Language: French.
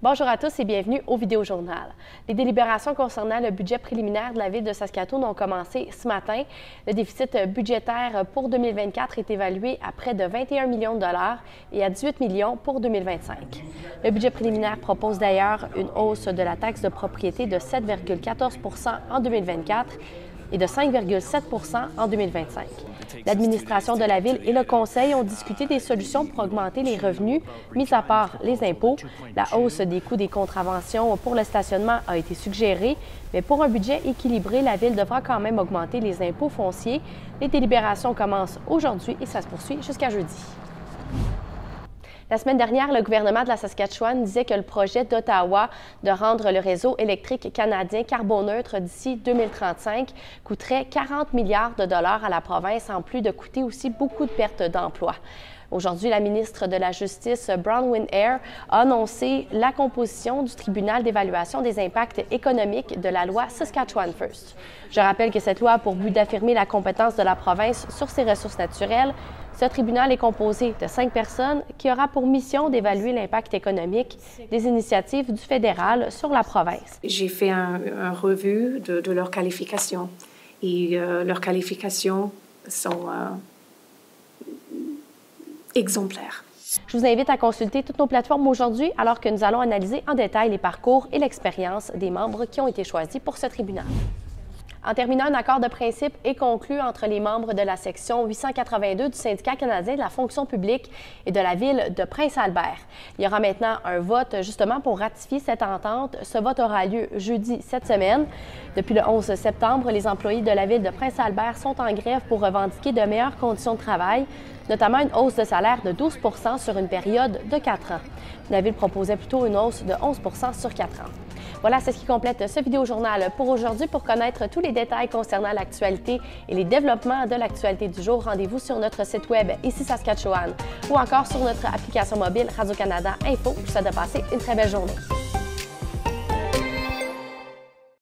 Bonjour à tous et bienvenue au Vidéojournal. Les délibérations concernant le budget préliminaire de la Ville de Saskatoon ont commencé ce matin. Le déficit budgétaire pour 2024 est évalué à près de 21 millions de dollars et à 18 millions pour 2025. Le budget préliminaire propose d'ailleurs une hausse de la taxe de propriété de 7,14 % en 2024 et de 5,7 % en 2025. L'administration de la Ville et le Conseil ont discuté des solutions pour augmenter les revenus, mis à part les impôts. La hausse des coûts des contraventions pour le stationnement a été suggérée, mais pour un budget équilibré, la Ville devra quand même augmenter les impôts fonciers. Les délibérations commencent aujourd'hui et ça se poursuit jusqu'à jeudi. La semaine dernière, le gouvernement de la Saskatchewan disait que le projet d'Ottawa de rendre le réseau électrique canadien carboneutre d'ici 2035 coûterait 40 milliards de dollars à la province, en plus de coûter aussi beaucoup de pertes d'emplois. Aujourd'hui, la ministre de la Justice, Bronwyn Eyre, a annoncé la composition du tribunal d'évaluation des impacts économiques de la loi Saskatchewan First. Je rappelle que cette loi a pour but d'affirmer la compétence de la province sur ses ressources naturelles. Ce tribunal est composé de 5 personnes qui aura pour mission d'évaluer l'impact économique des initiatives du fédéral sur la province. J'ai fait un revue de leurs qualifications et leurs qualifications sont exemplaires. Je vous invite à consulter toutes nos plateformes aujourd'hui alors que nous allons analyser en détail les parcours et l'expérience des membres qui ont été choisis pour ce tribunal. En terminant, un accord de principe est conclu entre les membres de la section 882 du Syndicat canadien de la fonction publique et de la Ville de Prince-Albert. Il y aura maintenant un vote justement pour ratifier cette entente. Ce vote aura lieu jeudi cette semaine. Depuis le 11 septembre, les employés de la Ville de Prince-Albert sont en grève pour revendiquer de meilleures conditions de travail, notamment une hausse de salaire de 12 % sur une période de 4 ans. La Ville proposait plutôt une hausse de 11 % sur 4 ans. Voilà, c'est ce qui complète ce vidéojournal pour aujourd'hui. Pour connaître tous les détails concernant l'actualité et les développements de l'actualité du jour, rendez-vous sur notre site web Ici Saskatchewan ou encore sur notre application mobile Radio-Canada Info. Je vous souhaite de passer une très belle journée.